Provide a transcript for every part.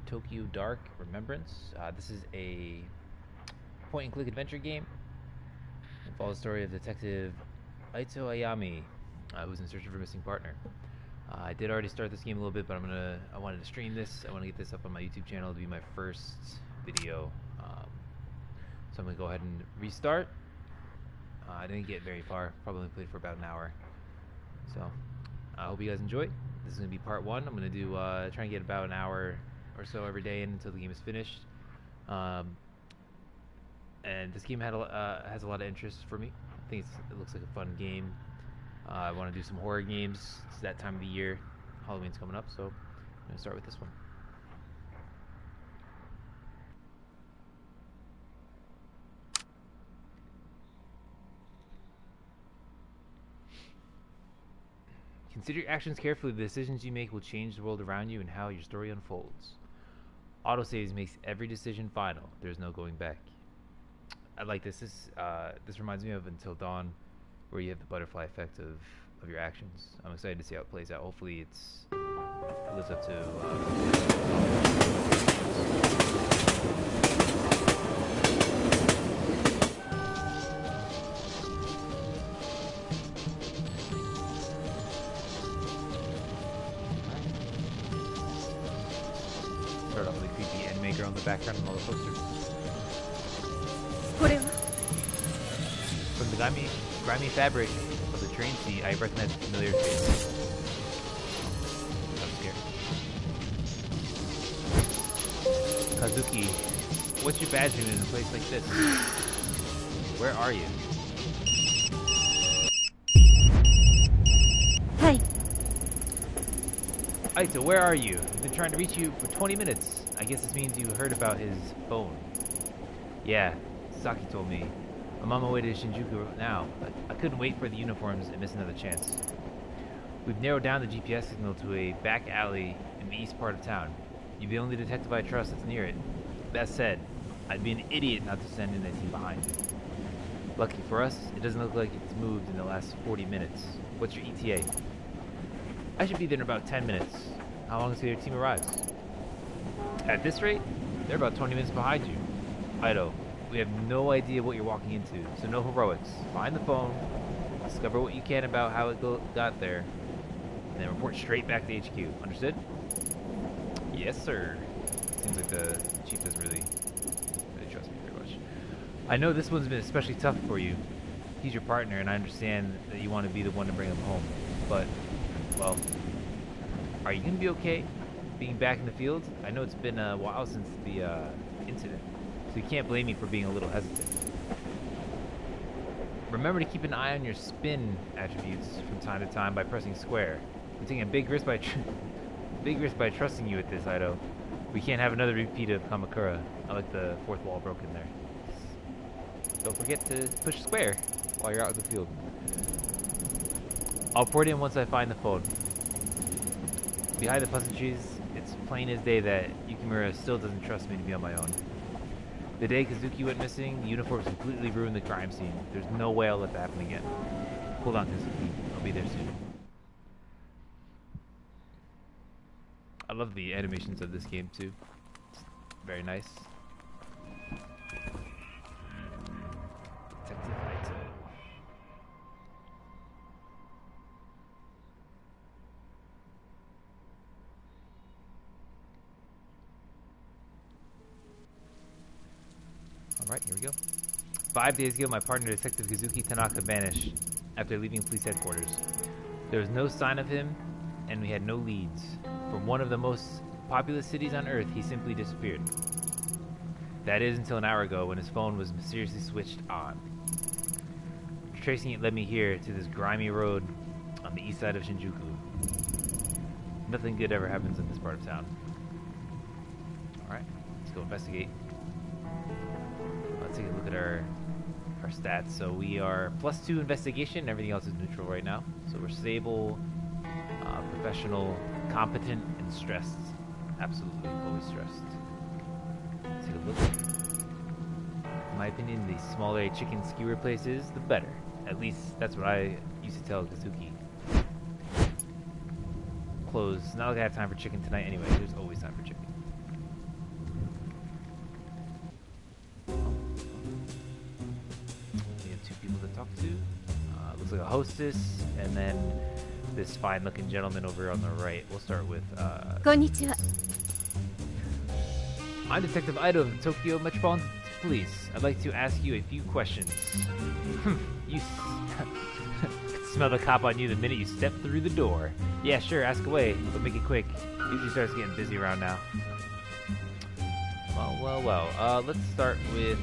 Tokyo Dark Remembrance. This is a point-and-click adventure game. It follows the story of Detective Aito Ayami, who's in search of her missing partner. I did already start this game a little bit, but I wanted to stream this. I want to get this up on my YouTube channel to be my first video. So I'm gonna go ahead and restart. I didn't get very far. Probably only played for about an hour. So I hope you guys enjoy. This is gonna be part one. I'm gonna do try and get about an hour or so every day in until the game is finished. And this game has a lot of interest for me. I think it looks like a fun game. I want to do some horror games. It's that time of the year. Halloween's coming up, so I'm gonna start with this one. Consider your actions carefully. The decisions you make will change the world around you and how your story unfolds. Autosaves makes every decision final. There's no going back. I like this. This reminds me of Until Dawn, where you have the butterfly effect of your actions. I'm excited to see how it plays out. Hopefully it lives up to start off with a creepy anime girl in the background and all the posters. From the grimy fabric of the train seat, I recognize a familiar face. I'm scared. Kazuki, what's your badge doing in a place like this? Where are you? Hi. Aito, where are you? I've been trying to reach you for 20 minutes. I guess this means you heard about his phone. Yeah, Saki told me. I'm on my way to Shinjuku now, but I couldn't wait for the uniforms and miss another chance. We've narrowed down the GPS signal to a back alley in the east part of town. You're the only detective I trust that's near it. That said, I'd be an idiot not to send in a team behind you. Lucky for us, it doesn't look like it's moved in the last 40 minutes. What's your ETA? I should be there in about 10 minutes. How long until your team arrives? At this rate, they're about 20 minutes behind you. Aito, we have no idea what you're walking into, so no heroics. Find the phone, discover what you can about how it got there, and then report straight back to HQ. Understood? Yes, sir. Seems like the chief doesn't really trust me very much. I know this one's been especially tough for you. He's your partner, and I understand that you want to be the one to bring him home. But, well, are you going to be okay being back in the field? I know it's been a while since the incident. So you can't blame me for being a little hesitant. Remember to keep an eye on your spin attributes from time to time by pressing square. We're taking a big risk by trusting you with this, Aito. We can't have another repeat of Kamakura. I like the fourth wall broken there. Don't forget to push square while you're out in the field. I'll port in once I find the phone. Behind the pleasantries, it's plain as day that Yukimura still doesn't trust me to be on my own. The day Kazuki went missing, the uniforms completely ruined the crime scene. There's no way I'll let that happen again. Hold on, Kazuki. I'll be there soon. I love the animations of this game, too. It's very nice. Detective Aito. Alright, here we go. 5 days ago, my partner, Detective Kazuki Tanaka, vanished after leaving police headquarters. There was no sign of him, and we had no leads. From one of the most populous cities on Earth, he simply disappeared. That is until an hour ago, when his phone was mysteriously switched on. Tracing it led me here, to this grimy road on the east side of Shinjuku. Nothing good ever happens in this part of town. Alright, let's go investigate. Let's take a look at our stats. So we are +2 investigation. Everything else is neutral right now. So we're stable, professional, competent, and stressed. Absolutely, always stressed. Let's take a look. In my opinion, the smaller a chicken skewer place is, the better. At least that's what I used to tell Kazuki. Clothes. Not like I have time for chicken tonight anyway. There's always time for chicken. hostess, and then this fine-looking gentleman over on the right. We'll start with, Konnichiwa. I'm Detective Ido of the Tokyo Metropolitan Police. I'd like to ask you a few questions. You smell the cop on you the minute you step through the door. Yeah, sure, ask away, but make it quick. Usually starts getting busy around now. Well. Let's start with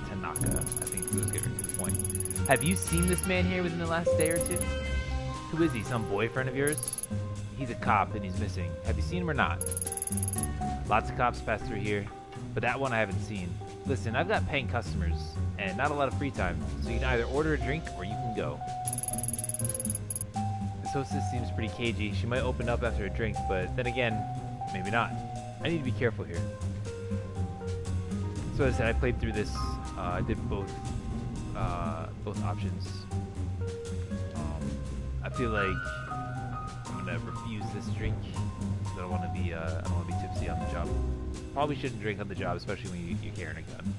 Tanaka. I think let's get right to the point. Have you seen this man here within the last day or two? Who is he? Some boyfriend of yours? He's a cop and he's missing. Have you seen him or not? Lots of cops pass through here, but that one I haven't seen. Listen, I've got paying customers and not a lot of free time, so you can either order a drink or you can go. This hostess seems pretty cagey. She might open up after a drink, but then again, maybe not. I need to be careful here. So as I said, I played through this. I did both options. I feel like I'm gonna refuse this drink. I don't want to be tipsy on the job. Probably shouldn't drink on the job, especially when you're carrying a gun.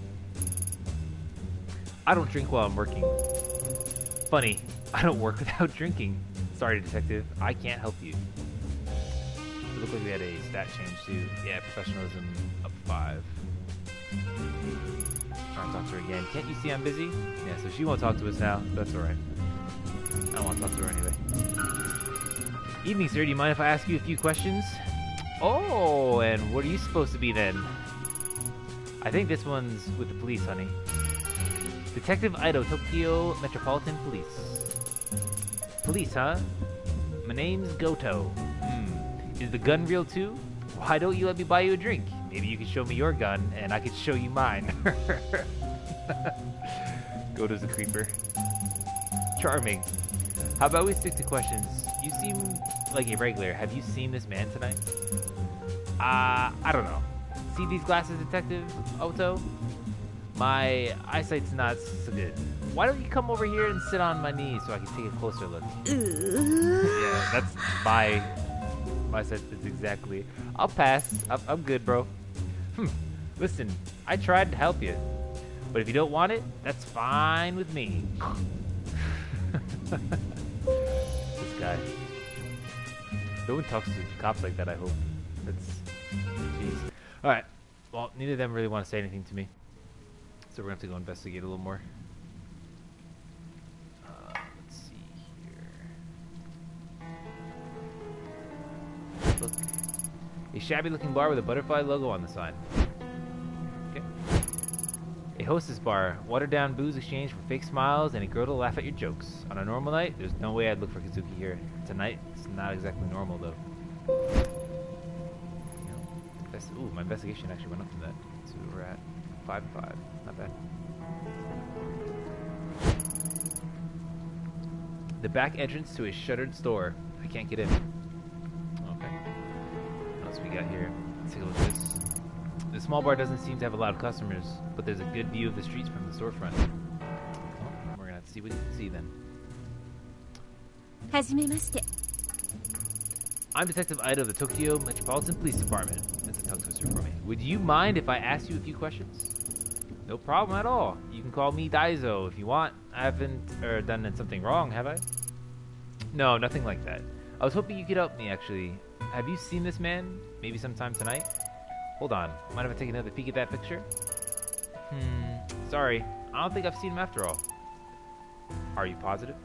I don't drink while I'm working. Funny, I don't work without drinking. Sorry, detective, I can't help you. It looked like we had a stat change too. Yeah, professionalism up 5. Trying to talk to her again. Can't you see I'm busy? Yeah, so she won't talk to us now. That's alright. I don't want to talk to her anyway. Evening, sir. Do you mind if I ask you a few questions? Oh, and what are you supposed to be then? I think this one's with the police, honey. Detective Ido, Tokyo Metropolitan Police. Police, huh? My name's Goto. Is the gun real too? Why don't you let me buy you a drink? Maybe you can show me your gun, and I can show you mine. Goto's a creeper. Charming. How about we stick to questions? You seem like a regular. Have you seen this man tonight? I don't know. See these glasses, Detective Oto? My eyesight's not so good. Why don't you come over here and sit on my knee so I can take a closer look? Yeah, that's my sight. That's exactly. I'll pass. I'm good, bro. Listen, I tried to help you, but if you don't want it, that's fine with me. This guy. No one talks to cops like that, I hope. That's... Jeez. Alright. Well, neither of them really want to say anything to me. So we're going to have to go investigate a little more. Let's see here. Look. A shabby-looking bar with a butterfly logo on the sign. Okay. A hostess bar. Watered-down booze exchanged for fake smiles and a girl to laugh at your jokes. On a normal night, there's no way I'd look for Kazuki here. Tonight, it's not exactly normal, though. Ooh, my investigation actually went up to that. So we're at 5-5. Not bad. The back entrance to a shuttered store. I can't get in. Okay. What else we got here? Let's take a look at this. The small bar doesn't seem to have a lot of customers, but there's a good view of the streets from the storefront. Oh, we're gonna have to see what you can see then. Hajimemashite. I'm Detective Ido of the Tokyo Metropolitan Police Department. That's a tongue twister for me. Would you mind if I asked you a few questions? No problem at all. You can call me Daizo if you want. I haven't done something wrong, have I? No, nothing like that. I was hoping you could help me, actually. Have you seen this man? Maybe sometime tonight? Hold on. Mind if I take another peek at that picture? Sorry. I don't think I've seen him after all. Are you positive?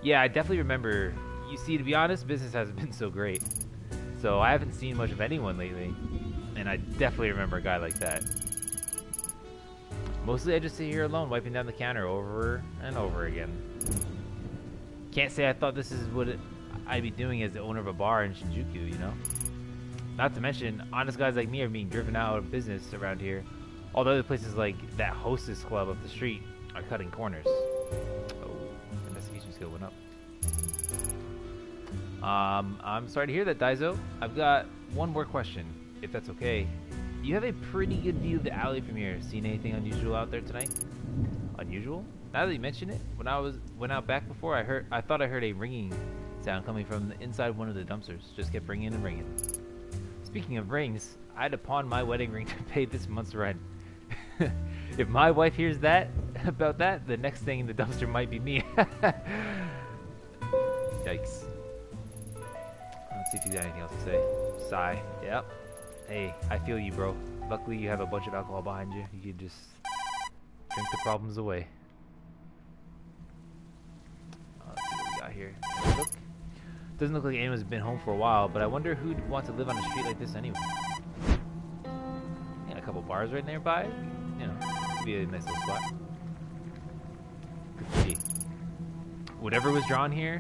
Yeah, I definitely remember. You see, to be honest, business hasn't been so great. So I haven't seen much of anyone lately. And I definitely remember a guy like that. Mostly I just sit here alone, wiping down the counter over and over again. Can't say I thought this is what I'd be doing as the owner of a bar in Shinjuku, you know? Not to mention, honest guys like me are being driven out of business around here. All the other places like that hostess club up the street are cutting corners. Oh, investigation skill went up. I'm sorry to hear that, Daizo. I've got one more question, if that's okay. You have a pretty good view of the alley from here. Seen anything unusual out there tonight? Unusual? Now that you mention it, when I went out back before, I thought I heard a ringing sound coming from the inside one of the dumpsters. Just kept ringing and ringing. Speaking of rings, I had to pawn my wedding ring to pay this month's rent. If my wife hears that about that, the next thing in the dumpster might be me. Yikes. Let's see if you got anything else to say. Sigh. Yep. Hey, I feel you, bro. Luckily, you have a bunch of alcohol behind you. You can just drink the problems away. Let's see what we got here. Look. Doesn't look like anyone's been home for a while, but I wonder who'd want to live on a street like this anyway. Yeah, a couple bars right nearby. You know, could be a nice little spot. Could be. Whatever was drawn here,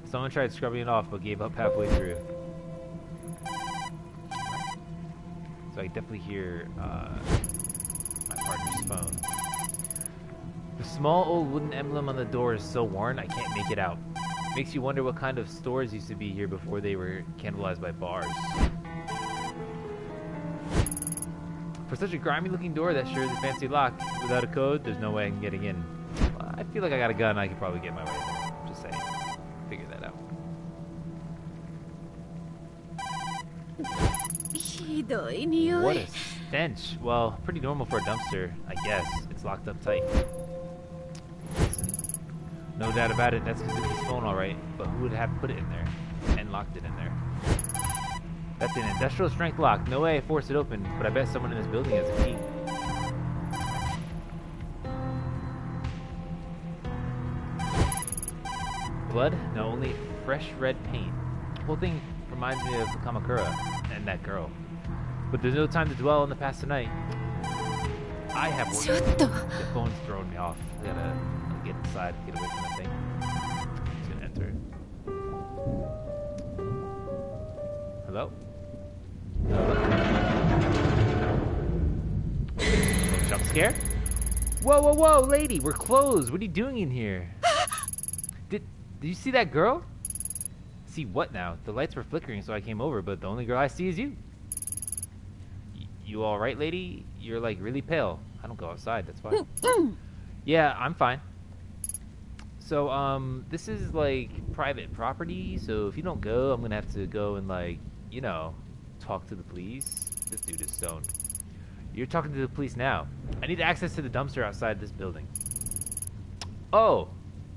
someone tried scrubbing it off but gave up halfway through. So I definitely hear my partner's phone. The small old wooden emblem on the door is so worn I can't make it out. Makes you wonder what kind of stores used to be here before they were cannibalized by bars. For such a grimy looking door, that sure is a fancy lock. Without a code, there's no way I'm getting in. Well, I feel like I got a gun, I could probably get my way there. Just saying. Figure that out. What a stench. Well, pretty normal for a dumpster, I guess. It's locked up tight. Listen, no doubt about it, that's Kazuki's phone alright, but who would have put it in there? And locked it in there? That's an industrial strength lock. No way I forced it open, but I bet someone in this building has a key. Blood? No, only fresh red paint. The whole thing reminds me of Kamakura and that girl. But there's no time to dwell on the past tonight. I have work. The phone's throwing me off. I gotta get inside, get away from that thing. It's gonna enter. Hello? Jump scare? Whoa, whoa, whoa, lady, we're closed. What are you doing in here? Did you see that girl? See what now? The lights were flickering, so I came over, but the only girl I see is you. You all right, lady? You're like really pale. I don't go outside, that's why. Yeah, I'm fine. So, this is like private property, so if you don't go, I'm gonna have to go and like, you know, talk to the police. This dude is stoned. You're talking to the police now. I need access to the dumpster outside this building. Oh.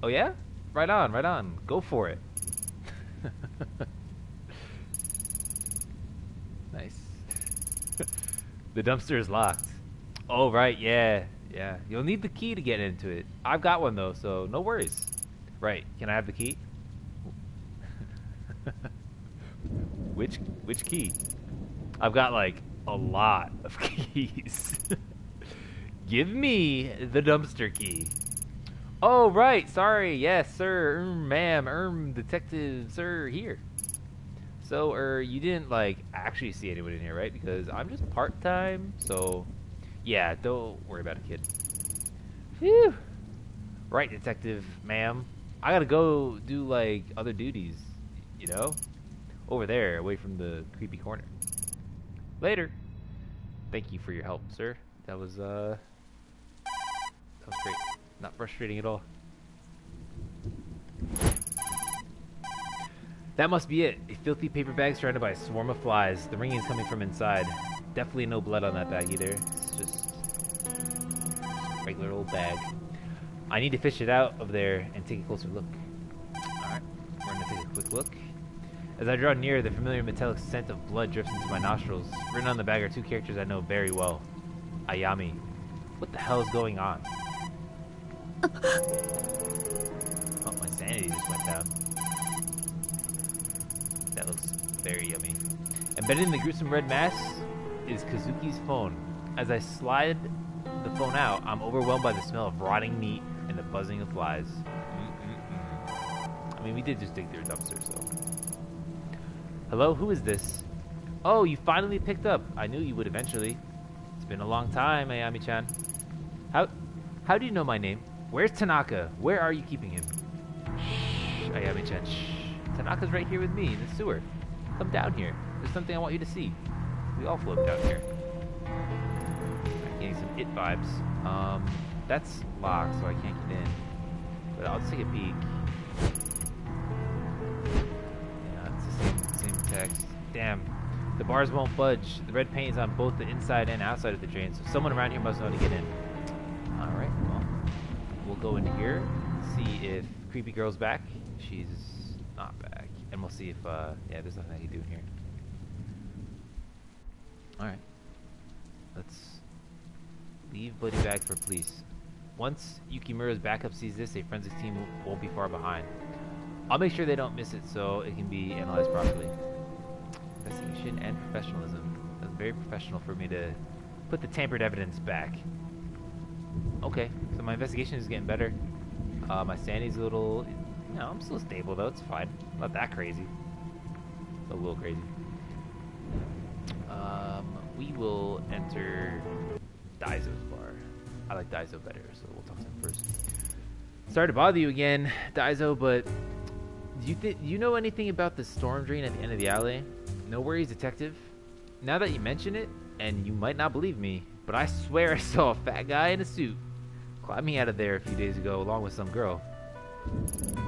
Oh yeah? Right on, right on. Go for it. Nice. The dumpster is locked. Oh, right, yeah. Yeah. You'll need the key to get into it. I've got one, though, so no worries. Right. Can I have the key? Which key? I've got, like, a lot of keys. Give me the dumpster key. Oh, right. Sorry. Yes, sir. Ma'am. Detective, sir, here. So, you didn't, like, actually see anyone in here, right? Because I'm just part-time, so... Yeah, don't worry about it, kid. Phew. Right, detective, ma'am. I gotta go do, like, other duties, you know? Over there, away from the creepy corner. Later. Thank you for your help, sir. That was great. Not frustrating at all. That must be it. A filthy paper bag surrounded by a swarm of flies. The ringing is coming from inside. Definitely no blood on that bag either. It's just a regular old bag. I need to fish it out of there and take a closer look. Alright, we're gonna take a quick look. As I draw near, the familiar metallic scent of blood drifts into my nostrils. Written on the bag are two characters I know very well. Ayami. What the hell is going on? Oh, my sanity just went down. That looks very yummy. Embedded in the gruesome red mass is Kazuki's phone. As I slide the phone out, I'm overwhelmed by the smell of rotting meat and the buzzing of flies. I mean, we did just dig through a dumpster, so... Hello, who is this? Oh, you finally picked up. I knew you would eventually. It's been a long time, Ayami-chan. How do you know my name? Where's Tanaka? Where are you keeping him? Shh, Ayami-chan, shh. Tanaka's right here with me in the sewer. Come down here. There's something I want you to see. We all float down here. I'm getting some it vibes. That's locked, so I can't get in. But I'll just take a peek. Yeah, it's the same text. Damn. The bars won't budge. The red paint is on both the inside and outside of the drain, so someone around here must know how to get in. we'll go in here, see if Creepy Girl's back. She's not back. And we'll see if, yeah, there's nothing I can do in here. Alright. Let's leave Bloody Bag for police. Once Yukimura's backup sees this, a forensics team won't be far behind. I'll make sure they don't miss it so it can be analyzed properly. Investigation and professionalism. That's very professional for me to put the tampered evidence back. Okay, so my investigation is getting better. My sanity's a little... No, I'm still stable though, it's fine. Not that crazy. It's a little crazy. We will enter Daizo's bar. I like Daizo better, so we'll talk to him first. Sorry to bother you again, Daizo, but do you know anything about the storm drain at the end of the alley? No worries, detective. Now that you mention it, and you might not believe me, but I swear I saw a fat guy in a suit climbing out of there a few days ago along with some girl.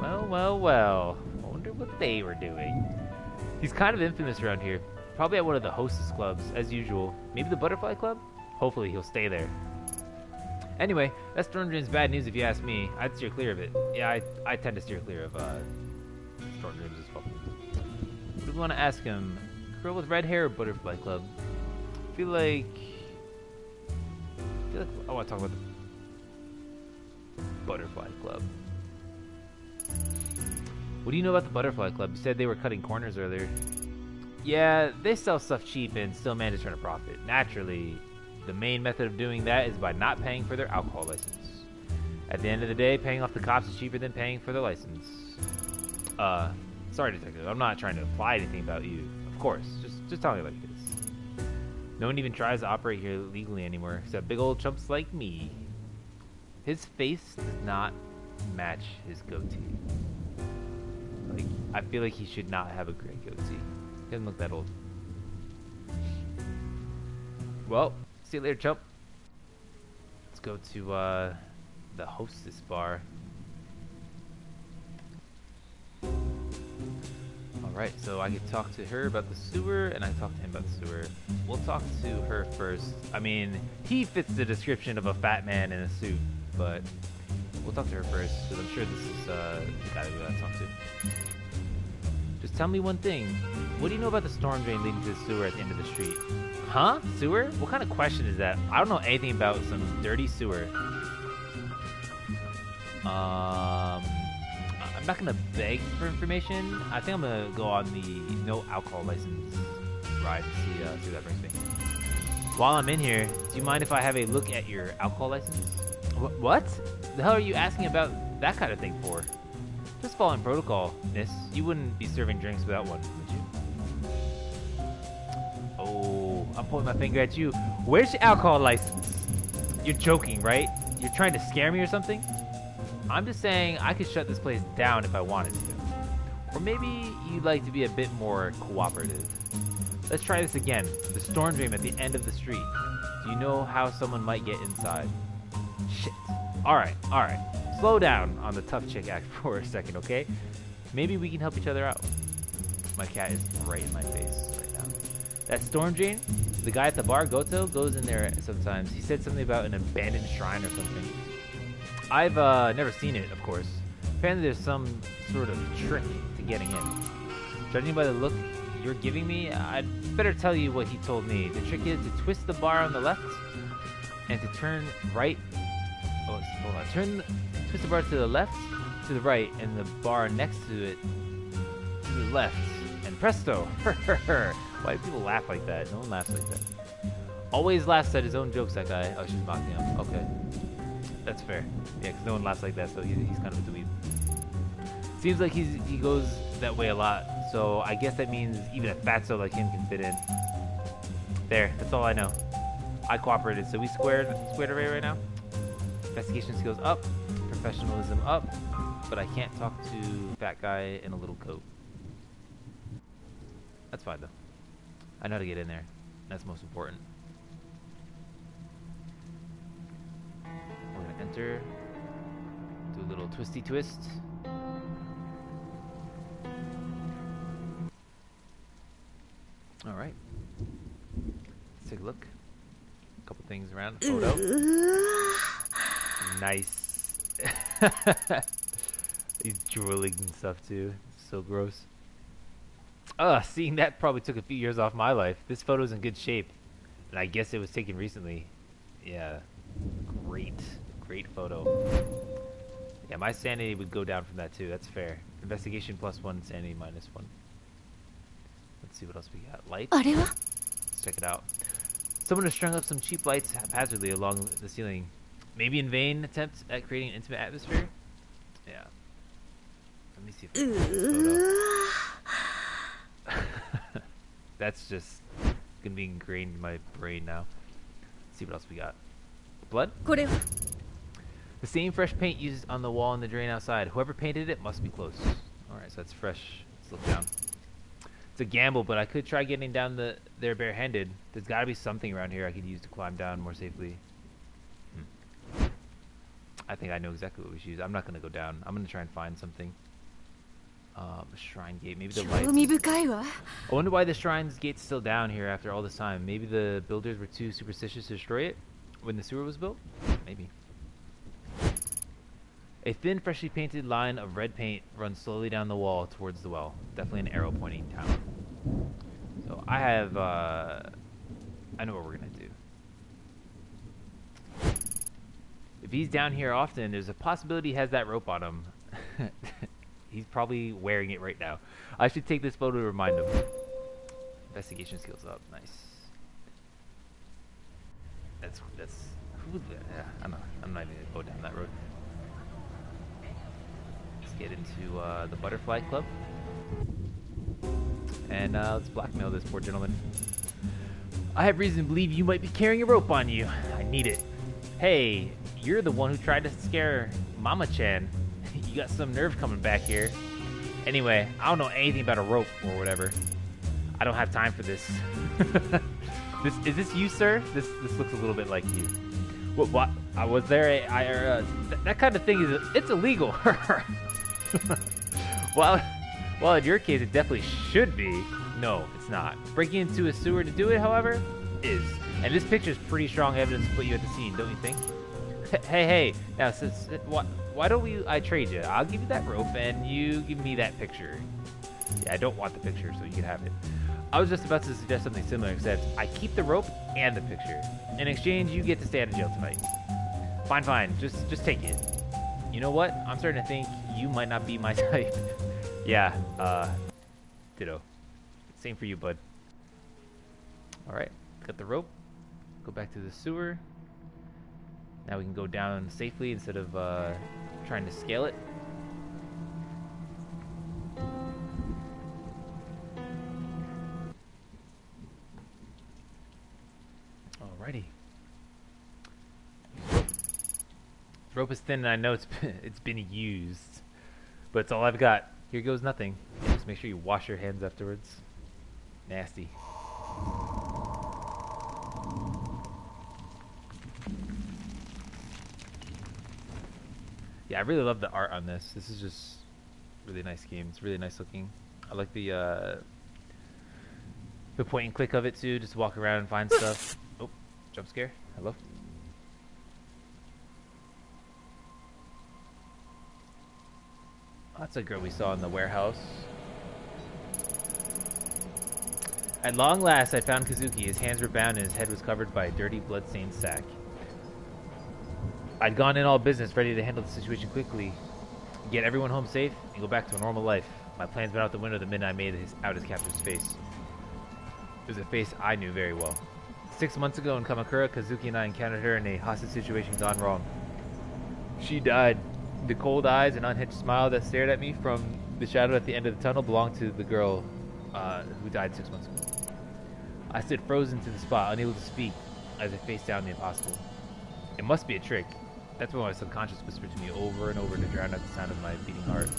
Well, well, well. I wonder what they were doing. He's kind of infamous around here. Probably at one of the hostess clubs, as usual. Maybe the Butterfly Club? Hopefully he'll stay there. Anyway, that storm drain's bad news if you ask me. I'd steer clear of it. Yeah, I tend to steer clear of storm drains as well. What do we want to ask him? Girl with red hair or Butterfly Club? I feel like I want to talk about the Butterfly Club. What do you know about the Butterfly Club? You said they were cutting corners earlier. Yeah, they sell stuff cheap and still manage to turn a profit. Naturally, the main method of doing that is by not paying for their alcohol license. At the end of the day, paying off the cops is cheaper than paying for their license. Sorry, detective. I'm not trying to imply anything about you. Of course, just tell me like it is. No one even tries to operate here legally anymore, except big old chumps like me. His face does not match his goatee. Like, I feel like he should not have a gray goatee. He doesn't look that old. Well, see you later, chump. Let's go to the hostess bar. Alright, so I could talk to her about the sewer, and I can talk to him about the sewer. We'll talk to her first. I mean, he fits the description of a fat man in a suit, but we'll talk to her first, because I'm sure this is the guy we gotta talk to. Just tell me one thing. What do you know about the storm drain leading to the sewer at the end of the street? Huh? Sewer? What kind of question is that? I don't know anything about some dirty sewer. I'm not gonna beg for information. I think I'm gonna go on the no alcohol license ride and see where that brings me. While I'm in here, do you mind if I have a look at your alcohol license? What? The hell are you asking about that kind of thing for? Just following protocol, miss. You wouldn't be serving drinks without one, would you? Oh, I'm pointing my finger at you. Where's your alcohol license? You're joking, right? You're trying to scare me or something? I'm just saying I could shut this place down if I wanted to. Or maybe you'd like to be a bit more cooperative. Let's try this again. The storm drain at the end of the street. Do you know how someone might get inside? Shit. Alright. Slow down on the tough chick act for a second, okay? Maybe we can help each other out. My cat is right in my face right now. That storm drain, the guy at the bar, Goto, goes in there sometimes. He said something about an abandoned shrine or something. I've never seen it, of course. Apparently there's some sort of trick to getting in. Judging by the look you're giving me, I'd better tell you what he told me. The trick is to twist the bar on the left and to turn right. Oh, hold on. Twist the bar to the left, to the right, and the bar next to it to the left. And presto! Why do people laugh like that? No one laughs like that. Always laughs at his own jokes, that guy. Oh, she's mocking him. Okay. That's fair. Yeah, because no one laughs like that, so he's kind of a dweeb. Seems like he goes that way a lot, so I guess that means even a fatso like him can fit in. There, that's all I know. I cooperated, so we squared away right now. Investigation skills up, professionalism up, but I can't talk to fat guy in a little coat. That's fine though. I know how to get in there. That's most important. We're gonna enter, do a little twisty twist. All right, let's take a look. A couple things around. Photo. Nice. He's drooling and stuff too. So gross. Seeing that probably took a few years off my life. This photo's in good shape. And I guess it was taken recently. Yeah. Great photo. Yeah, my sanity would go down from that too. That's fair. Investigation +1, sanity -1. Let's see what else we got. Lights? Let's check it out. Someone has strung up some cheap lights haphazardly along the ceiling. Maybe in vain attempts at creating an intimate atmosphere? Yeah. Let me see if I can find this photo. That's just gonna be ingrained in my brain now. Let's see what else we got. Blood? The same fresh paint used on the wall in the drain outside. Whoever painted it must be close. Alright, so that's fresh. Let's look down. It's a gamble, but I could try getting down there barehanded. There's gotta be something around here I could use to climb down more safely. I think I know exactly what we should use. I'm not gonna go down. I'm gonna try and find something. Shrine gate. Maybe the lights. I wonder why the shrine's gate's still down here after all this time. Maybe the builders were too superstitious to destroy it when the sewer was built? Maybe. A thin, freshly painted line of red paint runs slowly down the wall towards the well. Definitely an arrow pointing down. So I have, I know what we're gonna do. If he's down here often, there's a possibility he has that rope on him. He's probably wearing it right now. I should take this photo to remind him. Investigation skills up. Nice. That's yeah, I'm not even gonna go down that road. Let's get into the Butterfly Club. And let's blackmail this poor gentleman. I have reason to believe you might be carrying a rope on you. I need it. Hey, you're the one who tried to scare Mama-chan. You got some nerve coming back here. Anyway, I don't know anything about a rope or whatever. I don't have time for this. Is this you, sir? This looks a little bit like you. What? Was there that kind of thing it's illegal. Well, in your case, it definitely should be. No, it's not. Breaking into a sewer to do it, however, is. And this picture is pretty strong evidence to put you at the scene, don't you think? Hey. Now, why don't I trade you? I'll give you that rope, and you give me that picture. Yeah, I don't want the picture, so you can have it. I was just about to suggest something similar, except I keep the rope and the picture. In exchange, you get to stay out of jail tonight. Fine. Just take it. You know what? I'm starting to think you might not be my type. Yeah, ditto. Same for you, bud. Alright, got the rope. Go back to the sewer. Now we can go down safely instead of trying to scale it. Alrighty. This rope is thin and I know it's been used. But it's all I've got. Here goes nothing. Just make sure you wash your hands afterwards. Nasty. Yeah, I really love the art on this. This is just a really nice game. It's really nice looking. I like the point and click of it too. Just walk around and find stuff. Oh, jump scare. Hello. That's a girl we saw in the warehouse. At long last, I found Kazuki. His hands were bound and his head was covered by a dirty, blood-stained sack. I'd gone in all business, ready to handle the situation quickly, get everyone home safe, and go back to a normal life. My plans went out the window the minute I made out his captor's face. It was a face I knew very well. 6 months ago in Kamakura, Kazuki and I encountered her in a hostage situation gone wrong. She died. The cold eyes and unhinged smile that stared at me from the shadow at the end of the tunnel belonged to the girl who died 6 months ago. I stood frozen to the spot, unable to speak, as I faced down the impossible. It must be a trick. That's what my subconscious whispered to me over and over to drown out the sound of my beating heart.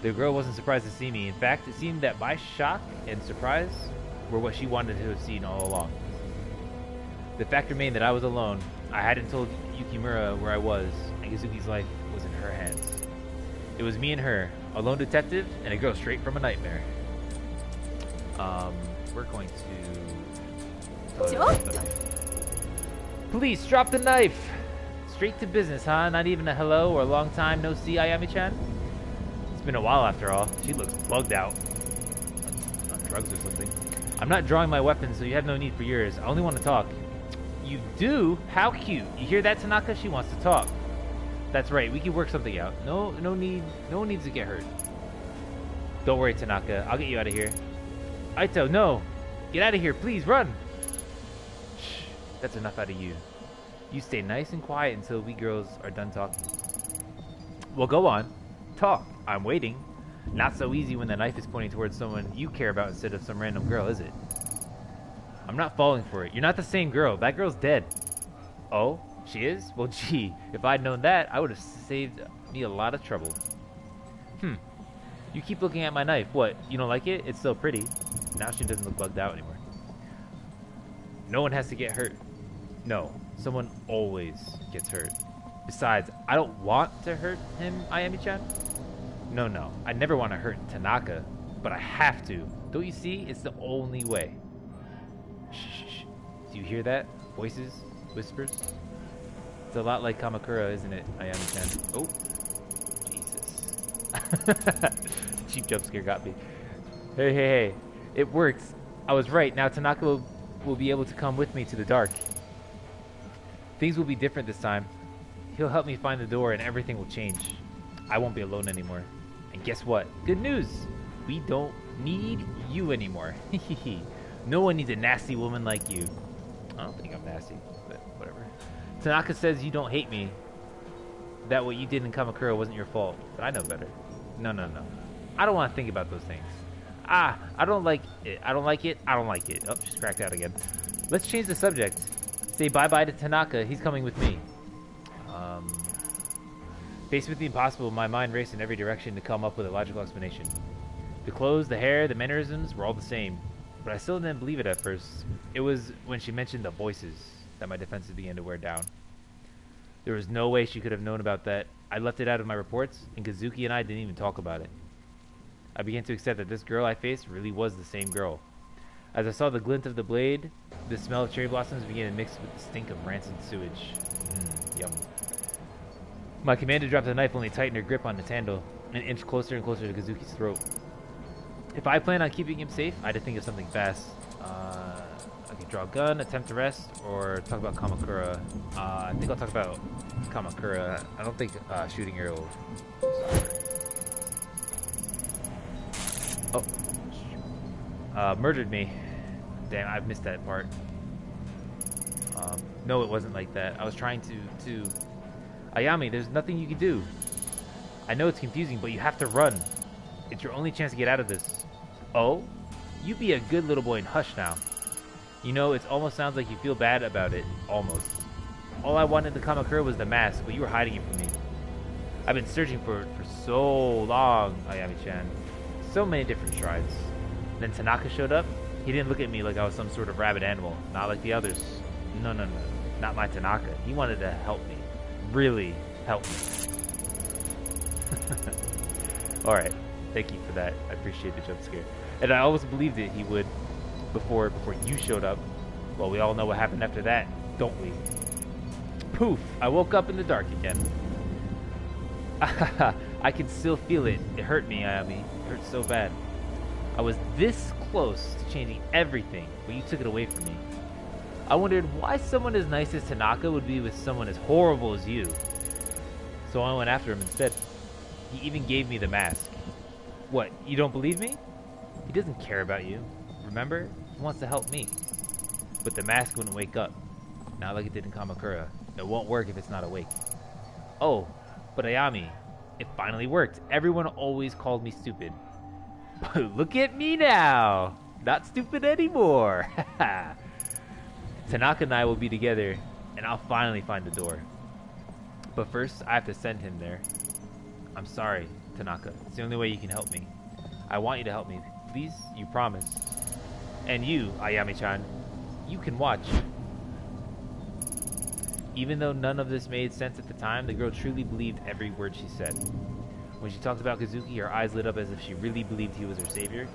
The girl wasn't surprised to see me. In fact, it seemed that my shock and surprise were what she wanted to have seen all along. The fact remained that I was alone. I hadn't told Yukimura where I was, and Kazuki's life was in her hands. It was me and her, a lone detective, and a girl straight from a nightmare. We're going to... Police, drop the knife! Straight to business, huh? Not even a hello or a long time no see, Ayami-chan? It's been a while after all. She looks bugged out. On drugs or something. I'm not drawing my weapons, so you have no need for yours. I only want to talk. You do? How cute. You hear that, Tanaka? She wants to talk. That's right. We can work something out. No one needs to get hurt. Don't worry, Tanaka. I'll get you out of here. Aito, no. Get out of here, please. Run. Shh. That's enough out of you. You stay nice and quiet until we girls are done talking. Well, go on. Talk. I'm waiting. Not so easy when the knife is pointing towards someone you care about instead of some random girl, is it? I'm not falling for it. You're not the same girl. That girl's dead. Oh? She is? Well, gee. If I'd known that, I would have saved me a lot of trouble. You keep looking at my knife. What? You don't like it? It's so pretty. Now she doesn't look bugged out anymore. No one has to get hurt. No. Someone always gets hurt. Besides, I don't want to hurt him, Ayami-chan. No. I never want to hurt Tanaka. But I have to. Don't you see? It's the only way. Shh. Do you hear that? Voices? Whispers? It's a lot like Kamakura, isn't it, Ayami-chan? Oh. Jesus. Cheap jump scare got me. Hey. It works. I was right. Now Tanaka will be able to come with me to the dark. Things will be different this time. He'll help me find the door and everything will change. I won't be alone anymore. And guess what? Good news! We don't need you anymore. No one needs a nasty woman like you. I don't think I'm nasty, but whatever. Tanaka says you don't hate me. That what you did in Kamakura wasn't your fault. But I know better. No. I don't want to think about those things. I don't like it. I don't like it. Oh, she's cracked out again. Let's change the subject. Say bye-bye to Tanaka. He's coming with me. Faced with the impossible, my mind raced in every direction to come up with a logical explanation. The clothes, the hair, the mannerisms were all the same. But I still didn't believe it at first. It was when she mentioned the voices that my defenses began to wear down. There was no way she could have known about that. I left it out of my reports, and Kazuki and I didn't even talk about it. I began to accept that this girl I faced really was the same girl. As I saw the glint of the blade, the smell of cherry blossoms began to mix with the stink of rancid sewage. Yum. My commander dropped the knife, only tightened her grip on its handle, and inched closer and closer to Kazuki's throat. If I planned on keeping him safe, I had to think of something fast. I could draw a gun, attempt to rest, or talk about Kamakura. I think I'll talk about Kamakura. I don't think shooting her will... Oh. Murdered me. Damn, I've missed that part. No, it wasn't like that. I was trying to... Ayami, there's nothing you can do. I know it's confusing, but you have to run. It's your only chance to get out of this. Oh? You be a good little boy and hush now. You know, it almost sounds like you feel bad about it. Almost. All I wanted to Kamakura was the mask, but you were hiding it from me. I've been searching for it for so long, Ayami-chan. So many different shrines. Then Tanaka showed up. He didn't look at me like I was some sort of rabid animal. Not like the others. No. Not my Tanaka. He wanted to help me. Really help me. Alright. Thank you for that. I appreciate the jump scare. And I always believed it he would before you showed up. Well, we all know what happened after that, don't we? Poof! I woke up in the dark again. I can still feel it. It hurt me, Ayami. It hurt so bad. I was this close to changing everything, but you took it away from me. I wondered why someone as nice as Tanaka would be with someone as horrible as you. So I went after him instead. He even gave me the mask. What, you don't believe me? He doesn't care about you. Remember? He wants to help me. But the mask wouldn't wake up. Not like it did in Kamakura. It won't work if it's not awake. Oh, but Ayami, it finally worked. Everyone always called me stupid. But look at me now. Not stupid anymore. Tanaka and I will be together, and I'll finally find the door. But first, I have to send him there. I'm sorry, Tanaka. It's the only way you can help me. I want you to help me. Please, you promise. And you, Ayami-chan, you can watch. Even though none of this made sense at the time, the girl truly believed every word she said. When she talked about Kazuki, her eyes lit up as if she really believed he was her savior.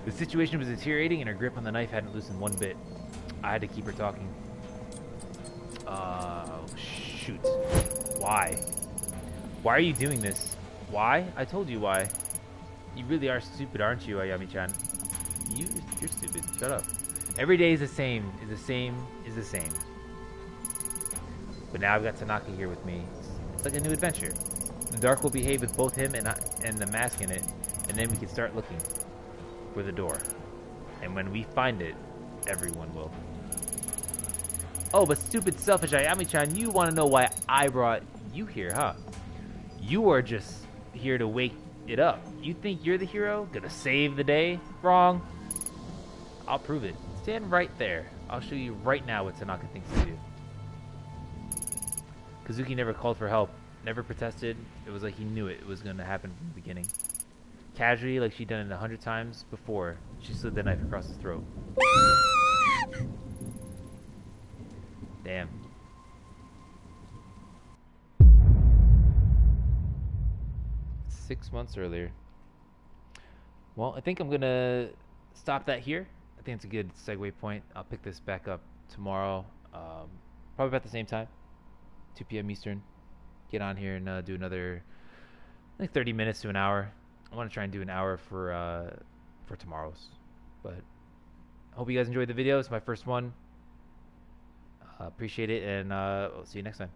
The situation was deteriorating, and her grip on the knife hadn't loosened one bit. I had to keep her talking. shoot. Why? Why are you doing this? Why? I told you why. You really are stupid, aren't you, Ayami-chan? You're stupid. Shut up. Every day is the same. Is the same. Is the same. But now I've got Tanaka here with me. It's like a new adventure. The dark will behave with both him and the mask in it, and then we can start looking for the door. And when we find it, everyone will. Oh, but stupid, selfish Ayami-chan, you want to know why I brought you here, huh? You are just here to wake it up. You think you're the hero? Gonna save the day? Wrong. I'll prove it. Stand right there. I'll show you right now what Tanaka thinks to do. Kazuki never called for help, never protested. It was like he knew it was going to happen from the beginning. Casually, like she'd done it 100 times before, she slid the knife across his throat. Damn. Six months earlier. Well, I think I'm going to stop that here. I think it's a good segue point. I'll pick this back up tomorrow, probably about the same time. 2 p.m. Eastern. Get on here and do another, like 30 minutes to an hour. I want to try and do an hour for tomorrow's. But I hope you guys enjoyed the video. It's my first one. Appreciate it, and we'll see you next time.